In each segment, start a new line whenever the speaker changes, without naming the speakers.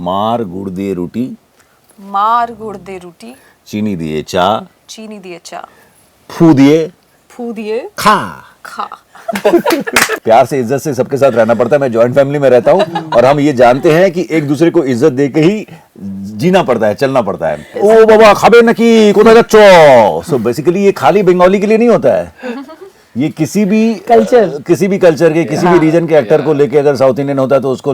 मार गुड़ दिए रोटी,
मार गुड़ दे रोटी,
चीनी दिए चाह,
चीनी दिए चाह,
फू दिए
फू दिए
खा।
खा।
प्यार से इज्जत से सबके साथ रहना पड़ता है। मैं जॉइंट फैमिली में रहता हूँ और हम ये जानते हैं कि एक दूसरे को इज्जत देके ही जीना पड़ता है, चलना पड़ता है। ओ बाबा खाबे नकी कोदा गच्चो। सो बेसिकली ये खाली बंगाली के लिए नहीं होता है, ये किसी भी कल्चर के किसी भी रीजन के एक्टर को लेके, अगर साउथ इंडियन होता है तो उसको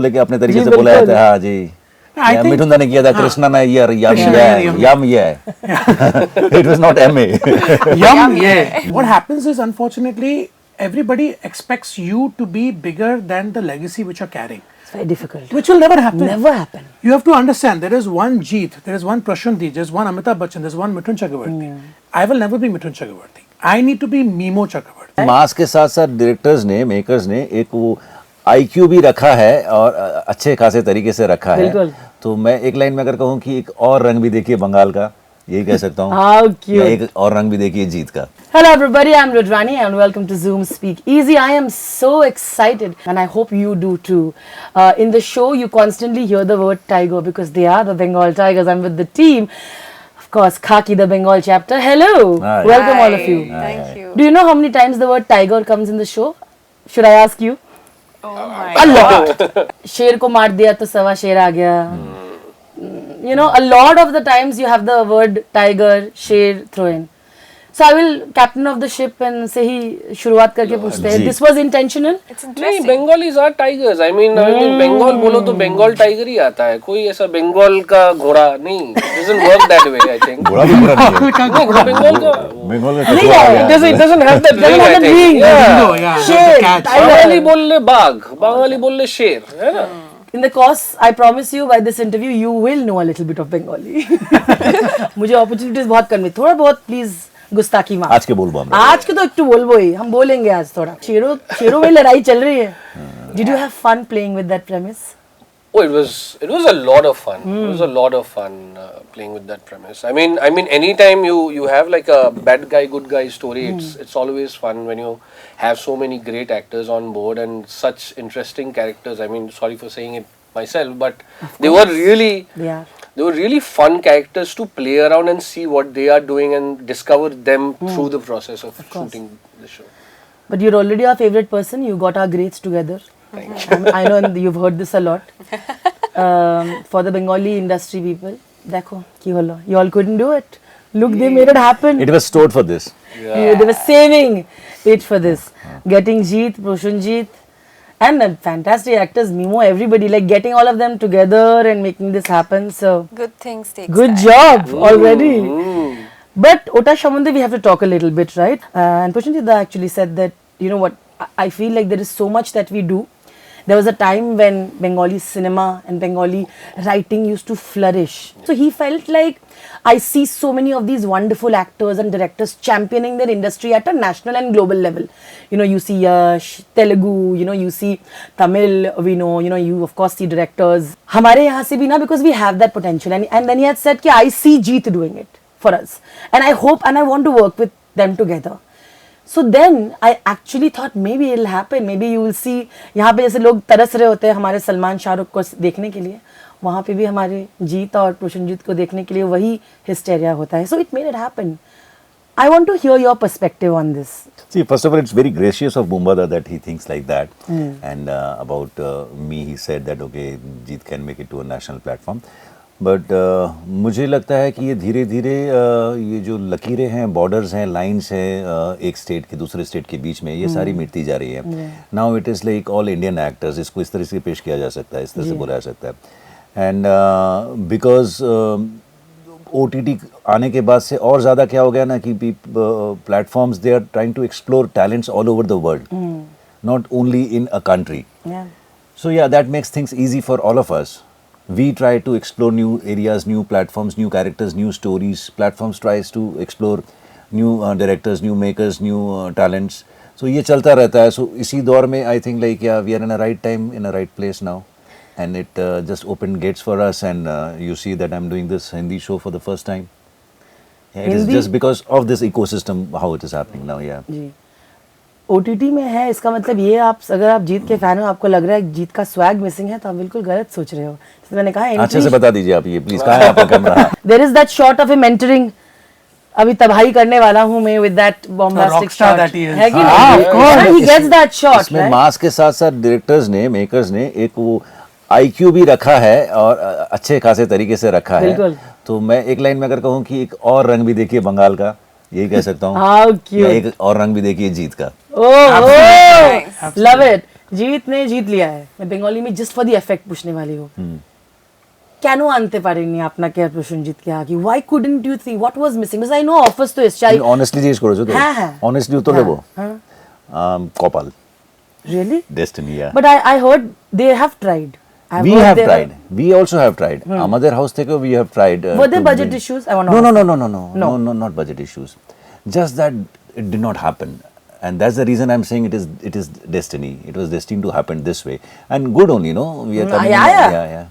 लेके अपने तरीके से बोला जाता है। हाँ जी, मिठुन दा ने किया था, कृष्णा ने यम ये it was not MA.
Yum, yeah. What happens is, unfortunately, everybody expects you to be bigger than the legacy which you're carrying.
It's very difficult.
Which will never happen.
Never happen.
You have to understand, there is one Jeet, there is one Prashanthi, there is one Amitabh Bachchan, there is one Mithun Chakravarti. I will never be Mithun Chakravarti. I need to be Mimo Chakravarti.
मास के साथ साथ directors ने, makers ने एक वो IQ भी रखा है और अच्छे खासे तरीके से रखा है।
बिल्कुल।
तो मैं एक लाइन में अगर कहूँ कि एक और रंग भी देखिए बंगाल का, यही कह सकता हूँ।
How cute.
या एक और रंग भी देखिए जीत का।
Hello everybody, I'm Rudrani and welcome to Zoom Speak Easy. I am so excited and I hope you do too. In the show you constantly hear the word tiger because they are the Bengal Tigers. I'm with the team. Of course, Khaki the Bengal chapter. Hello.
Hi.
Welcome all of you.
Thank you.
Do you know how many times the word tiger comes in the show? Should I ask you?
Oh my
A lot. शेर को मार दिया तो सवा शेर आ गया. You know, a lot of the times you have the word tiger, शेर throw in. So I will captain of the ship and से ही शुरुआत करके पूछते हैं.
जी.
This was intentional?
It's
नहीं,
interesting.
Bengalis are tigers. I mean Bengal बोलो तो Bengal tiger ही आता है, कोई ऐसा बंगाल का घोड़ा नहीं। Doesn't work that way I think.
घोड़ा भी बुरा नहीं है।
नहीं, बंगाल का
बंगाल का
नहीं
कछुआ आ
है।
गया।
it doesn't have that ring, I think.
ring.
Yeah.
Oh, yeah.
शेर,
the cat.
tiger.
बंगाली बोल ले बाघ, बंगाली बोल ले शेर, है ना?
In the course, I promise you by this interview, you will know a little bit of Bengali. मुझे opportunities बहुत कम है. थोड़ा बहुत please गुस्ताखी मार.
आज के बोल बम।
आज के तो एक बोलबो ही. हम बोलेंगे आज थोड़ा. शेरों में लड़ाई चल रही है. Did you have fun playing with that premise?
Oh, it was a lot of fun. It was a lot of fun playing with that premise. I mean, anytime you have like a bad guy, good guy story, it's always fun when you have so many great actors on board and such interesting characters. I mean, sorry for saying it myself, but they were really fun characters to play around and see what they are doing and discover them through the process of shooting the show.
But you're already our favorite person. You got our grades together. I know you've heard this a lot. For the Bengali industry people, देखो की होलो. You all couldn't do it. Look, they made it happen.
It was stored for this.
They were saving it for this. Getting Jeet, Proshanjit, and fantastic actors, Mimo, everybody, like getting all of them together and making this happen. So,
Good things take
good
time.
job already. But Ota Shamande, we have to talk a little bit, right? And Proshanjit actually said that, you know what, I feel like there is so much that we do. There was a time when Bengali cinema and Bengali writing used to flourish. So he felt like I see so many of these wonderful actors and directors championing their industry at a national and global level. You know, you see Yash, Telugu, you know, you see Tamil, we know, you know, you of course see directors. Hamare yahan se bhi na, because we have that potential. And then he had said, I see Jeet doing it for us. And I hope and I want to work with them together. So then I actually thought maybe it'll happen. Maybe you will see, यहाँ पे जैसे लोग तरस रहे होते हैं हमारे सलमान शाहरुख को देखने के लिए, वहाँ पे भी हमारे जीत और प्रोशनजीत को देखने के लिए वही hysteria होता है. So it made it happen. I want to hear your perspective on this.
See, first of all, it's very gracious of Bumbada that he thinks like that. And about me, he said that, okay, Jeet can make it to a national platform. But मुझे लगता है कि ये धीरे धीरे ये जो लकीरें हैं, बॉर्डर्स हैं, लाइंस हैं एक स्टेट के दूसरे स्टेट के बीच में, ये सारी मिटती जा रही है. Now it is like all Indian actors, इसको इस तरह से पेश किया जा सकता है, इस तरह से बोला जा सकता है. एंड बिकॉज OTT आने के बाद से और ज़्यादा क्या हो गया ना कि platforms they are trying to explore talents all over the world, not only in a country. So yeah that makes things easy for all of us. We try to explore new areas, new platforms, new characters, new stories. Platforms tries to explore new directors, new makers, new talents. So ये चलता रहता है. So इसी दौर में I think like yeah, we are in a right time, in a right place now, and it just opened gates for us. And you see that I'm doing this Hindi show for the first time. Yeah, it is just because of this ecosystem how it is happening now. Yeah.
Ji. OTT में है, इसका मतलब ये आप अगर आप जीत के fan हो, आपको लग रहा है जीत का स्वैग मिसिंग है, तो आप बिल्कुल गलत सोच रहे हो। तो मैंने कहा
अच्छे से बता दीजिए आप ये प्लीज, कहाँ है आपका camera?
There is that shot of a mentoring, अभी तबाही करने वाला हूँ मैं with that bombastic
rockstar
shot,
that he is.
है कि
हाँ,
नहीं?
of course.
He gets that shot,
इसमें मास के साथ साथ डायरेक्टर्स ने, मेकर्स ने एक वो IQ भी रखा है और अच्छे खासे तरीके से रखा है।
बिल्कुल।
तो मैं एक लाइन में अगर कहूँ कि एक और रंग भी देखिए बंगाल का, यही कह सकता हूँ।
How cute.
या एक और रंग भी देखिए जीत का।
ओह लव इट। जीत ने जीत लिया है। मैं बंगाली में जस्ट फॉर द इफेक्ट पूछने वाली हूँ। কেন আনতে পারেননি আপনাকে আর প্রসেনজিৎকে আগে? Why couldn't you think what was missing? Because I know offers তো এসছে।
অনেস্টলি জিজ্ঞেস করেছো তো?
হ্যাঁ, হ্যাঁ।
অনেস্টলি উত্তর দেবো?
হ্যাঁ।
কপাল,
Really?
Destiny.
But I heard they have tried. I've
We
heard
have
they
tried. We also have tried. আমাদের হাউস থেকেও we have tried.
Were there
to
budget
bring-
issues? I want to
No,
ask.
no, not budget issues. Just that it did not happen, and that's the reason I'm saying it is destiny. It was destined to happen this way, and good only, no. We are coming.
Yeah.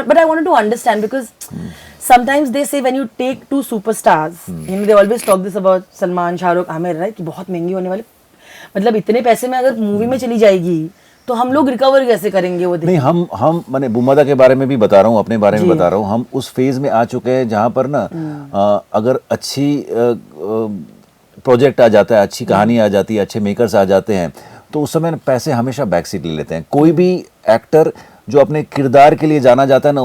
But I wanted to understand because sometimes they say when you take two superstars, you know, they always talk this about Salman, Shah Rukh, Aamir, right? कि बहुत महंगी होने वाली, मतलब इतने पैसे में अगर मूवी में चली जाएगी तो हम लोग रिकवर कैसे करेंगे वो?
नहीं, हम मैंने बुम्बादा के बारे में भी बता रहा हूँ, अपने बारे में
जी।
बता रहा हूँ। हम उस फेज में आ चुके हैं जहाँ पर ना अगर अच्छी प्रोजेक्ट आ जाता है, अच्छी कहानी आ जाती है, अच्छे मेकर्स आ जाते हैं, तो उस समय ना पैसे हमेशा बैक सीट ले लेते हैं। कोई भी एक्टर जो अपने किरदार के लिए जाना जाता है ना,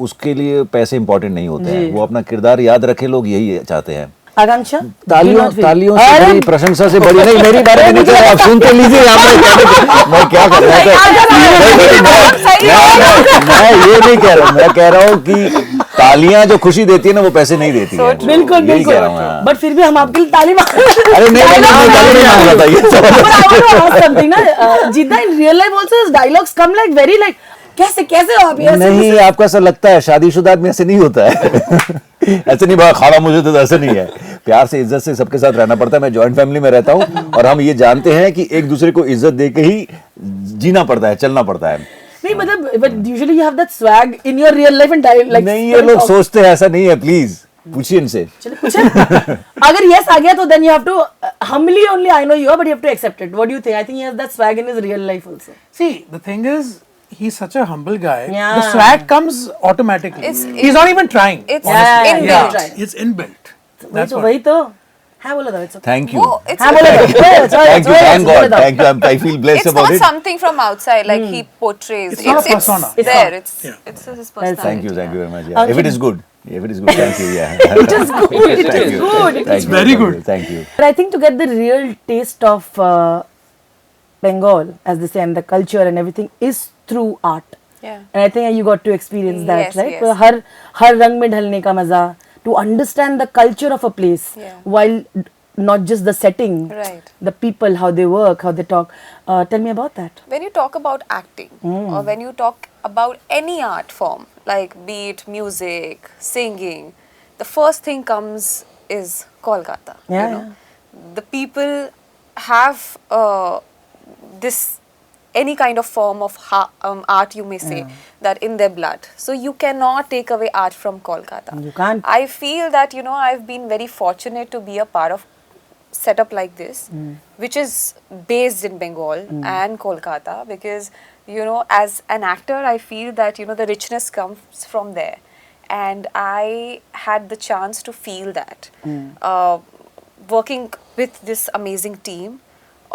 उसके लिए पैसे इंपॉर्टेंट नहीं होते हैं। वो अपना किरदार याद रखे, लोग यही चाहते हैं।
आकांक्षा,
तालियों से बड़ी प्रशंसा से बड़ी नहीं, मेरी बारे में नहीं कह रहा, आप सुनते लीजिए। मैं क्या कर रहा मैं ये नहीं कह रहा हूँ, मैं कह रहा हूँ कि तालियां जो खुशी देती है ना, वो पैसे नहीं देती है।
बिल्कुल
यही कह रहा हूँ, हाँ।
बट फिर भी हम आपके लिए ताली मार
अरे नहीं ताली नहीं मांग रहा था ये सब।
But I want to ask something ना, Jidda, in real life also his dialogues come like very like कैसे हो आप?
नहीं, आपको ऐसा लगता है, शादीशुदा आदमी ऐसे नहीं होता है। ऐसे नहीं, खाड़ा मुझे तो ऐसा नहीं है। प्यार से, इज्जत से सबके साथ रहना पड़ता है। मैं जॉइंट फैमिली में रहता हूँ और हम ये जानते हैं कि एक दूसरे को इज्जत दे के ही जीना पड़ता है, चलना पड़ता है।
नहीं मतलब, but usually you have that swag in your real life and like
नहीं, ये लोग सोचते हैं, ऐसा नहीं है। प्लीज पूछिए इनसे।
अगर yes आ गया तो then you have to humbly only I know you are, but you have to accept it. What do you think? I think he has that swag in his real life also.
See, the thing is, he's such a humble guy.
Yeah.
The swag comes automatically. He's not even trying.
It's
honestly.
inbuilt.
Yeah, it's inbuilt. That's
तो
what.
वही तो हाँ बोला था, it's okay.
Thank you,
Oh, it's
हाँ बोला था,
thank you, thank God, thank you. I feel blessed
it's
about
not
it.
something from outside like he portrays.
It's not a persona.
It's there.
Yeah.
It's his personality.
Thank you very much. Yeah.
Okay.
If it is good, thank you. Yeah,
It is good. It
Thank
is
you.
good.
Thank you,
very
thank
good.
you, Thank you.
But I think to get the real taste of Bengal, as they say, and the culture and everything is through art.
Yeah.
And I think you got to experience that,
Yes,
right?
yes.
तो हर रंग में ढलने का मजा, to understand the culture of a place,
Yeah.
while not just the setting,
Right.
the people, how they work, how they talk. Tell me about that.
When you talk about acting or when you talk about any art form, like be it music, singing, the first thing comes is Kolkata.
Yeah,
you know? The people have this any kind of form of art, you may say, that in their blood. So you cannot take away art from Kolkata.
You can't.
I feel that, you know, I've been very fortunate to be a part of setup like this, which is based in Bengal and Kolkata, because, you know, as an actor, I feel that, you know, the richness comes from there. And I had the chance to feel that working with this amazing team,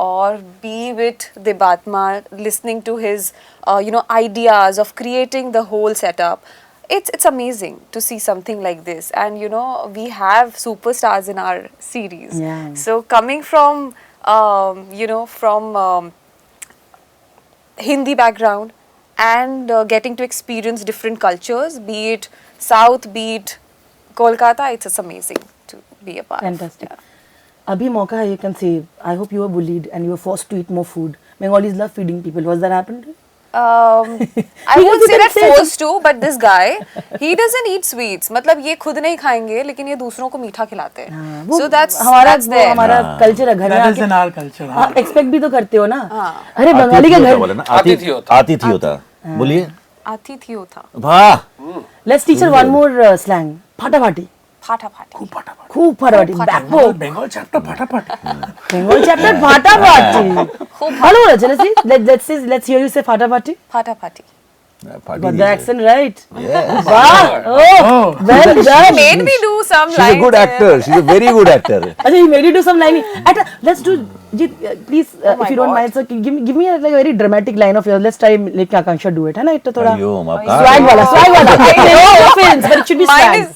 or be with Debatma, listening to his, you know, ideas of creating the whole setup. It's amazing to see something like this, and you know, we have superstars in our series.
Yeah.
So coming from, you know, from Hindi background and getting to experience different cultures, be it South, be it Kolkata, it's amazing to be a part.
Fantastic.
Of.
Abhi mauka hai, you can say, I hope you were bullied and you were forced to eat more food. Bengalis love feeding people. Was that happened?
I
You
won't say
can
that
say
forced to, but this guy, he doesn't eat sweets. मतलब ये खुद नहीं खाएंगे, लेकिन ये दूसरों को मीठा खिलाते हैं.
वो
So that's
वो
there.
हमारा कल्चर है, घर में
That is
आके
in our culture. हाँ.
एक्सपेक्ट भी तो करते हो ना.
हाँ.
अरे बंगाली के घर,
बोले ना,
आतिथ्य होता।
आतिथ्य होता। बोलिए।
आतिथ्य था.
वाह,
let's teach her one more slang. फाटा फाटी.
ফাটাফাটি
खूब फटाफट
খুব ফাটাফাটি ব্যাপক
बेंगल चैप्टर फटाफट
বেঙ্গল চ্যাপ্টার ফাটাফাটি ভালো বলেছে let's hear you say ফাটাফাটি
ফাটাফাটি
Party
got
is
the
a-
accent right
Yes.
wow oh well done
made me do some
She's a
lines
good actor. She's a very good actor.
Acha, he made you do some line. Let's do. Jeet, please,
my
if you don't
God.
mind, sir, give me like a very dramatic line of yours. Let's try like Akanksha do it. है ना इतना थोड़ा
Hariom, आप
swag वाला. No offense, but it should be
Mine
swag.
is-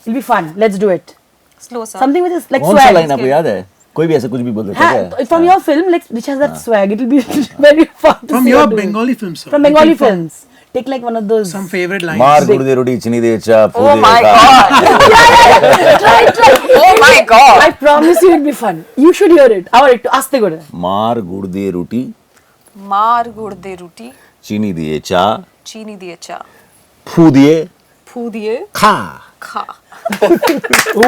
It'll be fun. Let's do it.
slow sir
Something which is like
कौन सा
swag.
Line आपको याद है? कोई भी ऐसा कुछ भी बोल देता है
हाँ, from your film, like which has that swag. It'll be very fun. to
from
see
your
you do it.
Bengali films sir.
From Bengali films. Take like one of those.
some favorite lines
मार गुर्दे रोटी चीनी दे चा
oh
फूदे
my
खा।
god
Try.
oh my god
I promise you it'll be fun. You should hear it. Our aste gore.
मार गुर्दे रोटी
মার গুড় দে রুটি
चीनी दिए चा
চিনি দিয়ে চা
फू दिए
ফু দিয়ে
खा
খা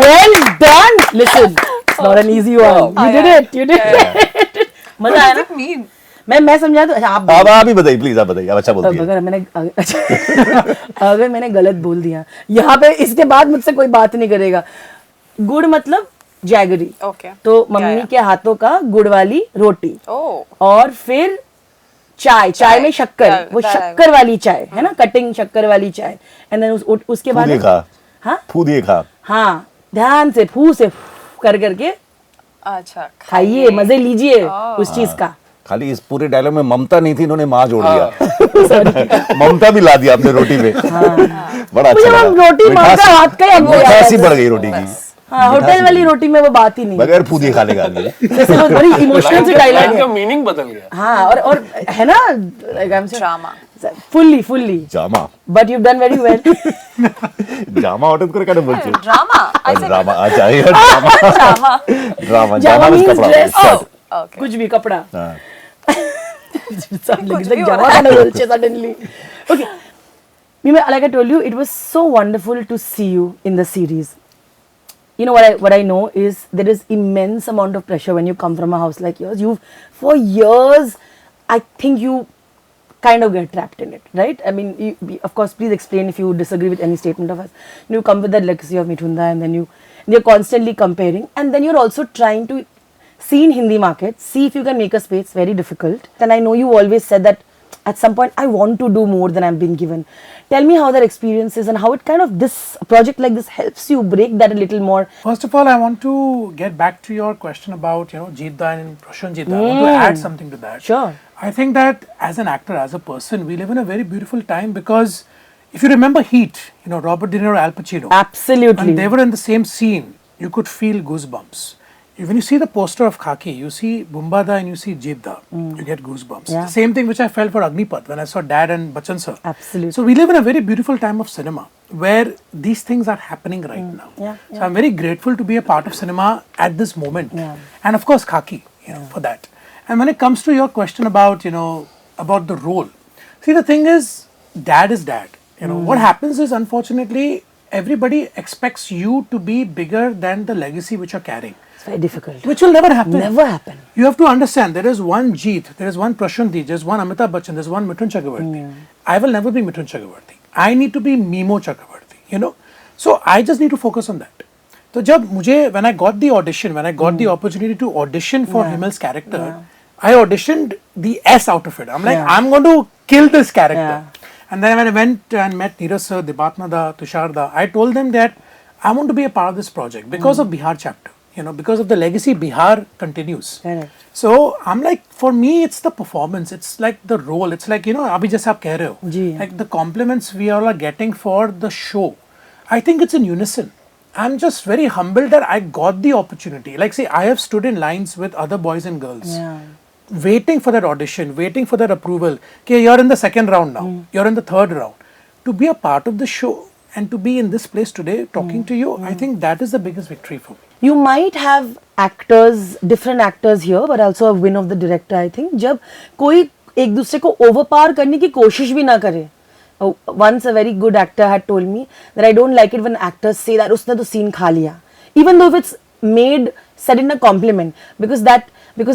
Well done. Listen, it's not an easy one. You did it. You did it. मजा आया
what
ना?
does it mean
मैं समझा तो अच्छा आप
आप ही बताइए प्लीज आप बताइए आप अच्छा बोलती है
अगर मैंने अगर मैंने गलत बोल दिया यहाँ पे इसके बाद मुझसे कोई बात नहीं करेगा गुड़ मतलब जैगरी
Okay.
तो मम्मी
Yeah.
के हाथों का गुड़ वाली रोटी
oh
और फिर चाय में शक्कर
Yeah,
वो
that I-
शक्कर वाली चाय है ना कटिंग शक्कर वाली चाय एंड देन उसके
फू
बाद
दिए खा
हाँ
फू दिए खा
हाँ ध्यान से फू से कर करके
अच्छा
खाइए मजे लीजिए उस चीज का
खाली इस पूरे डायलॉग में ममता नहीं थी इन्होंने माँ जोड़ दिया ममता भी ला दिया अपने रोटी पे बड़ा अच्छा
मुझे वो
लगा
रोटी माँ का हाथ का ही अब वो याद
मिठास ही
आता
बढ़ गई रोटी की
हाँ होटल वाली रोटी में वो बात ही नहीं है।
बगैर फूदी खा लेगा आदमी
जैसे वो बड़ी इमोशनल से डायलॉग
लाइन
है
का मीनिंग बदल गया
हाँ और है ना
Drama.
fully
Jama
but you've done very well
Jama হঠাৎ করে কেন বলছো
drama I said
ड्रामा अच्छा ये drama
drama
drama
Jama
Jama
means
कपड़ा
dress.
शर्ट
okay
कुछ भी कपड़ा
हाँ
like
भी हो
जमा करना बोलছে suddenly okay Mima, like I told you it was so wonderful to see you in the series you know what I know is there is immense amount of pressure when you come from a house like yours you've for years I think you kind of get trapped in it right I mean of course please explain if you disagree with any statement of us you come with that legacy of Mithunda and then you're constantly comparing and then you're also trying to see in Hindi market see if you can make a space very difficult and I know you always said that at some point I want to do more than I'm being given tell me how that experience is and how it kind of this project like this helps you break that a little more
First of all, I want to get back to your question about Jeet Da and Prashanjit Da. I want to add something to that.
Sure.
I think that as an actor, as a person, we live in a very beautiful time because if you remember Heat, Robert De Niro, Al Pacino,
absolutely
when they were in the same scene, you could feel goosebumps. When you see the poster of Khaki, you see Bumbada and you see Jeet Da, you get goosebumps.
Yeah.
The same thing which I felt for Agnipath when I saw Dad and Bachchan sir.
Absolutely.
So we live in a very beautiful time of cinema where these things are happening right now.
Yeah,
So I'm very grateful to be a part of cinema at this moment.
Yeah.
And of course Khaki, for that. And when it comes to your question about, about the role, see the thing is, dad is dad. What happens is unfortunately everybody expects you to be bigger than the legacy which you're carrying.
it's very difficult
Which will never happen.
never happen
You have to understand there is one Jeet, there is one Prashanti, there's one Amitabh Bachchan, there's one Mithun Chakravarti. I will never be Mithun Chakravarti. I need to be Mimo Chakravarti, So I just need to focus on that. So when I got the audition, when I got the opportunity to audition for Himal's character, I auditioned the S out of it. I'm like, I'm going to kill this character. And then when I went and met Neeraj sir, Debatna da, Tushar da, I told them that I want to be a part of this project because of Bihar chapter. Because of the legacy Bihar continues.
Correct.
So I'm like, for me, it's the performance. It's like the role. It's like, abhi jaise aap keh rahe ho.
Ji.
Like the compliments we all are getting for the show. I think it's in unison. I'm just very humbled that I got the opportunity. Like, say, I have stood in lines with other boys and girls. Waiting for that audition, waiting for that approval. Okay, you're in the second round now. You're in the third round. To be a part of the show and to be in this place today talking to you, I think that is the biggest victory for me.
you might have different actors here but also a win of the director I think जब कोई एक दूसरे को overpower करने की कोशिश भी ना करे once a very good actor had told me that I don't like it when actors say that उसने तो scene खा लिया even though if it's made said in a compliment because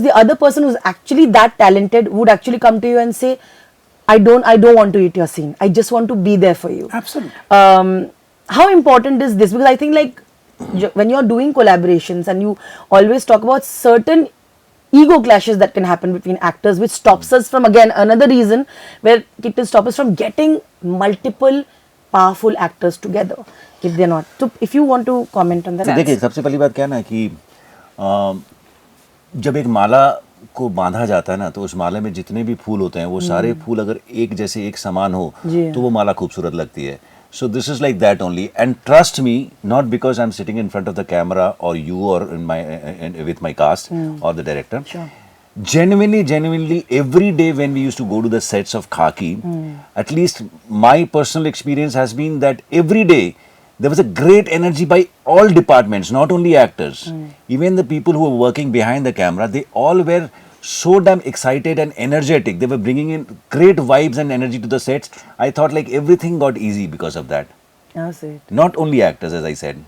the other person who's actually that talented would actually come to you and say I don't want to eat your scene I just want to be there for you
Absolutely.
how important is this because I think like when you're doing collaborations and you always talk about certain ego clashes that can happen between actors, which stops us from, again, another reason where it will stop us from getting multiple powerful actors together if they're not. So if you want to comment on that.
तो देखिए सबसे पहली बात क्या है ना कि जब एक माला को बांधा जाता है ना तो उस माला में जितने भी फूल होते हैं वो सारे फूल अगर एक जैसे एक समान हो
जी।
तो वो माला खूबसूरत लगती है. So this is like that only, and trust me, not because I'm sitting in front of the camera or you or with my cast or the director.
Sure.
Genuinely, every day when we used to go to the sets of Khaki, at least my personal experience has been that every day there was a great energy by all departments, not only actors. Even the people who were working behind the camera, they all were so damn excited and energetic. They were bringing in great vibes and energy to the sets. I thought like everything got easy because of that.
That's it.
Not only actors, as I said.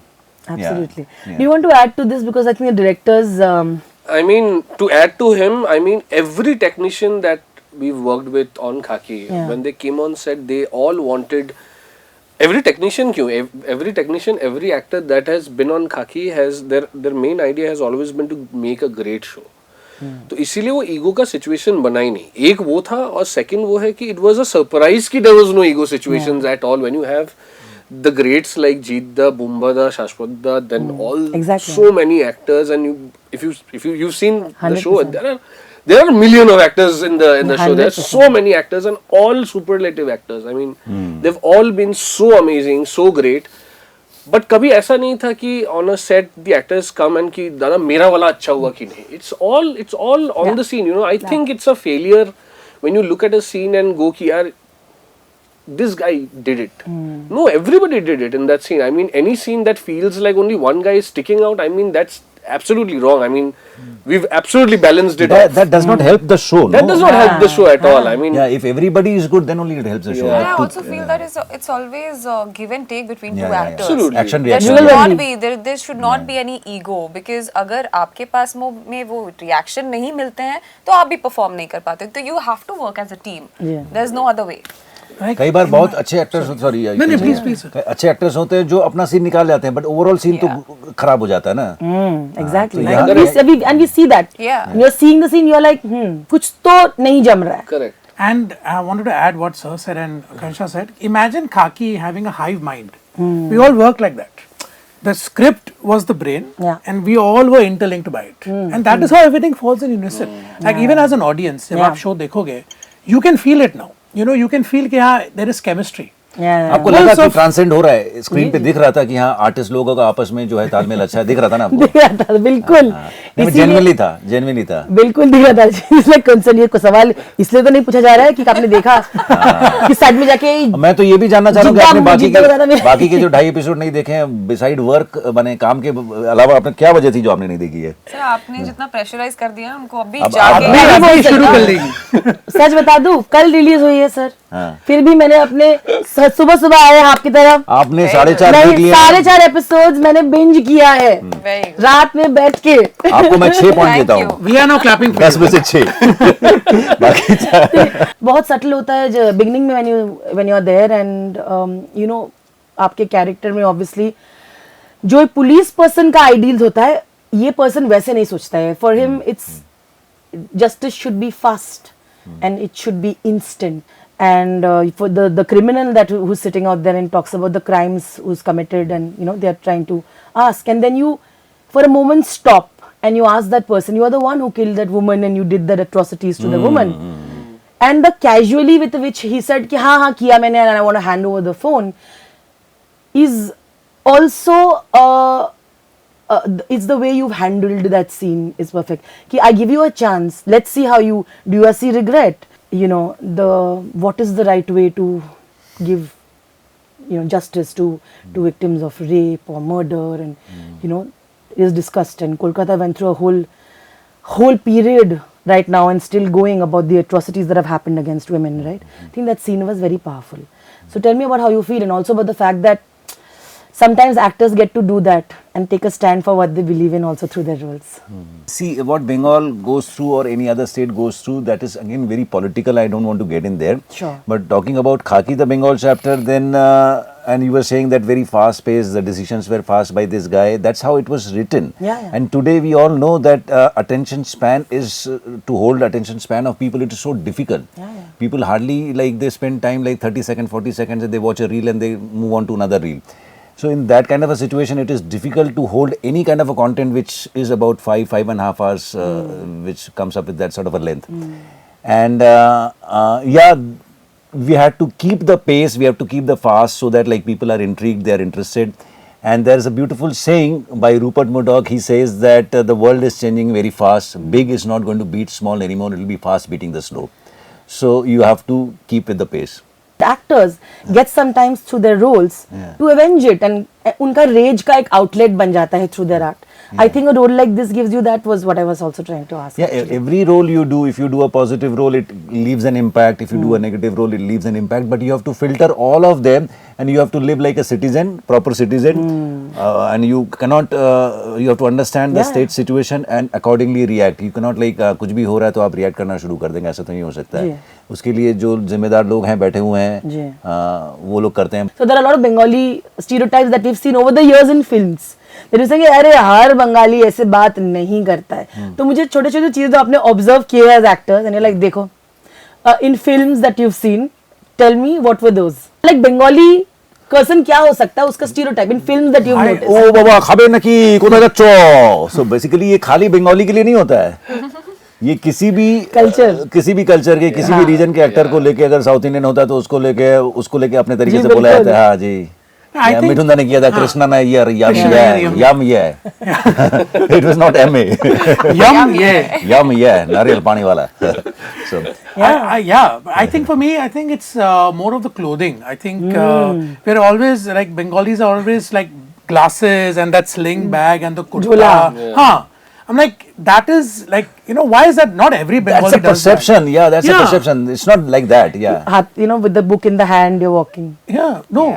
Absolutely.
Yeah.
Do you want to add to this? Because I think the directors.
I mean, to add to him, I mean, every technician that we've worked with on Khaki,
Yeah.
when they came on set, they all wanted. Every technician, every technician, every actor that has been on Khaki has their main idea has always been to make a great show. तो इसीलिए वो ego का situation बना ही नहीं. एक वो था और सेकंड वो है कि इट वाज अ सरप्राइज कि there was no ego situations at all when you have the greats like Jeet Da, Bumba Da, Shashwat Da, then all
Exactly.
so many actors, and you've seen the show,
100%.
there are a million of actors in the show. There are
100%.
so many actors and all superlative actors. I mean, they've all been so amazing, so great. But कभी ऐसा नहीं था कि on a set the actors come and कि दादा मेरा वाला अच्छा हुआ कि नहीं. It's all on the scene. You know, I think it's a failure when you look at a scene and go कि यार this guy did it. No, everybody did it in that scene. I mean, any scene that feels like only one guy is sticking out, I mean, that's absolutely wrong. I mean, we've absolutely balanced it out.
That does not help the show.
That
no?
does not help the show at all. I mean,
Yeah, if everybody is good, then only it helps the show.
Yeah.
And I
But
also feel that it's always give and take between
Yeah,
two
yeah,
actors.
Absolutely.
Action
There
reaction.
should
yeah.
not be there should not be any ego because अगर आपके पास में वो reaction नहीं मिलते हैं तो आप भी perform नहीं कर पाते. तो you have to work as a team.
Yeah.
There's no other way.
कई बार बहुत अच्छे एक्टर्स सॉरी
नहीं, please, sir.
अच्छे एक्टर्स होते हैं जो अपना सीन निकाल जाते हैं बट ओवरऑल सीन तो खराब हो जाता है ना.
Exactly.
तो यहाँ
And we see that.
Yeah.
When you're seeing the scene, you're like, कुछ तो नहीं जम रहा है.
correct.
And I wanted to add what Sir said and Akansha said. Imagine Khaki having a hive mind. We all work like that. The script was the brain,
Yeah.
and we all were interlinked by it. And that is how everything falls in unison. Like even as an audience, जब आप show देखोगे, you can feel it now. You know, you can feel कि हाँ, there is chemistry.
Yeah.
आपको लगा कि transcend हो रहा है स्क्रीन पे दिख रहा था कि हाँ आर्टिस्ट लोगों का आपस में जो है तालमेल अच्छा है दिख रहा था ना आपको.
दिख रहा था बिल्कुल.
जेन्युइनली था
बिल्कुल दिख रहा था. इसलिए कंसर्न ये को सवाल इसलिए तो नहीं पूछा जा रहा है कि आपने देखा कि साइड में जाके
मैं तो ये भी जानना चाह रहा हूँ कि आपने
जितना
बाकी के जो 2.5 एपिसोड नहीं देखे हैं बिसाइड वर्क बने काम के अलावा आपने क्या वजह थी जो आपने नहीं देखी है.
सर आपने जितना प्रेशराइज कर दिया हमको अभी
अब
जाके
आप-
मैं भी बोल
शुरू
सकता
कर
हूँ.
देगी.
सच बता दूं कल रिलीज हुई है सर.
हाँ.
फिर भी मैंने अपने सुबह आए आपकी तरफ
आपने 4.5 देख
नहीं
लिए
4.5 एपिसोड्स मैंने बिंज किया है
Very good.
रात में बैठ के.
आपको मैं 6 पॉइंट
Thank
देता
you.
हूँ
We are now clapping for
10
you.
में से 6 बाकी
बहुत सटल होता है जो बिगनिंग में when you are there and you know आपके कैरेक्टर में ऑब्वियसली जो एक पुलिस पर्सन का आइडियल्स होता है ये पर्सन वैसे नहीं सोचता है. For him it's justice should be fast and it should be instant and for the criminal that who's sitting out there and talks about the crimes who's committed and you know they are trying to ask and then you for a moment stop and you ask that person you are the one who killed that woman and you did that atrocities to the woman and the casually with which he said कि हाँ हाँ किया मैंने and I want to hand over the phone is also it's the way you've handled that scene is perfect. Ki, I give you a chance. Let's see how you do. You see regret. You know what is the right way to give justice to victims of rape or murder and you know is discussed and Kolkata went through a whole period right now and still going about the atrocities that have happened against women. Right. I think that scene was very powerful. So tell me about how you feel and also about the fact that sometimes actors get to do that and take a stand for what they believe in also through their roles.
See, what Bengal goes through or any other state goes through, that is again very political. I don't want to get in there.
Sure.
But talking about Khaki, the Bengal chapter, then and you were saying that very fast paced, the decisions were fast by this guy. That's how it was written.
Yeah, yeah.
And today we all know that attention span is to hold attention span of people. It is so difficult.
Yeah, yeah.
People hardly like they spend time like 30 seconds, 40 seconds, and they watch a reel and they move on to another reel. So in that kind of a situation, it is difficult to hold any kind of a content which is about 5.5 hours, which comes up with that sort of a length. And yeah, we had to keep the pace, we have to keep the fast so that like people are intrigued, they are interested. And there is a beautiful saying by Rupert Murdoch. He says that the world is changing very fast. Big is not going to beat small anymore. It will be fast beating the slow. So you have to keep with the pace.
Actors get sometimes through their roles to avenge it, and उनका rage का एक outlet बन जाता है through their art. I think a role like this gives you that, was what I was also trying to ask.
Yeah, every role you do, if you do a positive role, it leaves an impact. If you do a negative role, it leaves an impact. But you have to filter all of them, and you have to live like a citizen, proper citizen, and you cannot. You have to understand the state situation and accordingly react. You cannot like कुछ भी हो रहा है तो आप react करना शुरू कर देंगे, ऐसा तो नहीं हो सकता है. उसके लिए जो जिम्मेदार लोग हैं बैठे हुए हैं, वो लोग करते हैं.
So there are a lot of Bengali stereotypes that we've seen over the years in films. There is कि अरे हर बंगाली ऐसे बात नहीं करता है. तो मुझे छोटे छोटे चीजें तो आपने ऑब्जर्व किए as actors, and you're like देखो in films that you've seen, tell me what were those? Like Bengali person क्या हो सकता है उसका stereotype in films that you've noticed?
ओ बाबा खाबे न की कोथा जाच्चो. So basically ये खाली बंगाली के लिए नहीं होता है. ये किसी भी
Culture.
किसी भी कल्चर के किसी भी रीजन के एक्टर को लेके अगर साउथ इंडियन होता है तो उसको लेके अपने तरीके से बोला जाता है. हाँ जी, मिठुन दा ने किया था, कृष्णा ने yeah yum yeah it was not एम ए यम ये नारियल पानी वाला. So
I think for me, I think it's more of the clothing. I think we're always like Bengalis are always like glasses and that sling bag and the kurta.
Jhula.
Huh. I'm like, that is like, you know, why is that not every Bengali
that's a
does that?
perception. Yeah, that's a perception. It's not like that. Yeah.
हाथ, you know, with the book in the hand, you're walking.
Yeah, no.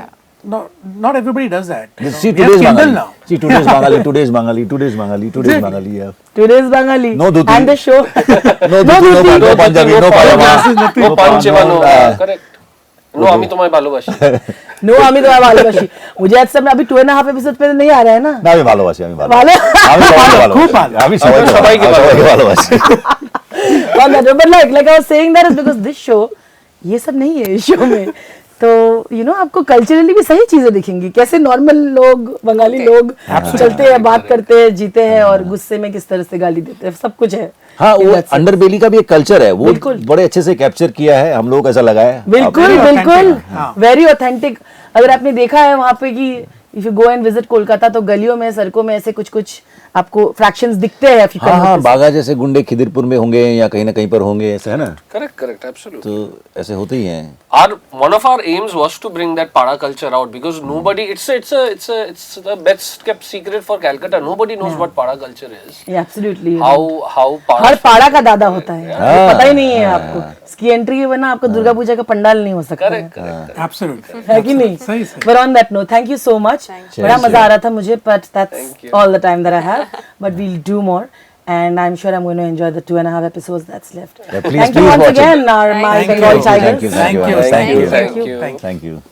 Not everybody does that. you know.
See
We have
today's
Kindle
Bengali.
now.
See today's Bengali. Today's Bengali. Today's Bengali. Today's Bengali. Yeah.
Today's Bengali.
No dhuti.
And the show.
No dhuti, no Punjabi, no Pajama.
No Pancheva, no. Correct. No, আমি তোমায় ভালোবাসি.
No, আমি তোমায় ভালোবাসি. মুझे आज सब अभी 2.5 episode पे नहीं आ रहा है ना.
না আমি ভালোবাসি আমি ভালোবাসি আমি সবাইকে ভালোবাসি.
But like I was saying that is because this show, ये सब नहीं है इस शो में. तो you know आपको कल्चरली भी सही चीजें दिखेंगी. कैसे नॉर्मल लोग, बंगाली लोग चलते हैं, बात करते हैं, जीते हैं और गुस्से में किस तरह से गाली देते हैं, सब कुछ है.
हाँ, वो अंडरबेली का भी एक कल्चर है, वो बड़े अच्छे से कैप्चर किया है. हम लोग ऐसा लगा है.
बिल्कुल बिल्कुल वेरी ऑथेंटिक. अगर आपने देखा है वहाँ पे कि if you go and visit Kolkata तो गलियों में, सड़कों में ऐसे कुछ कुछ आपको फ्रैक्शंस दिखते हैं.
हाँ, बागा जैसे गुंडे खिदिरपुर में होंगे या कहीं ना कहीं पर होंगे, ऐसा है ना.
Correct, absolutely.
तो ऐसे होते ही हैं.
One of our aims was to bring that Pada culture out because nobody, it's the best kept secret for Calcutta. Nobody knows what Pada culture is.
Yeah, absolutely.
How Pada.
हर पाड़ा का दादा होता है, ये पता ही नहीं है आपको. इसकी एंट्री के बिना आपको दुर्गा पूजा का पंडाल नहीं हो सकता.
Correct.
Absolutely.
है कि नहीं?
सही.
But on that note, thank you so much. बड़ा मजा आ रहा था मुझे, but that's all the time that I have. But we'll do more. And I'm sure I'm going to enjoy the 2.5 episodes that's left.
Yeah, please,
thank you
please
once
watch
again,
it.
my
Thank
Bengal
you.
Tigers.
Thank you.
Thank you.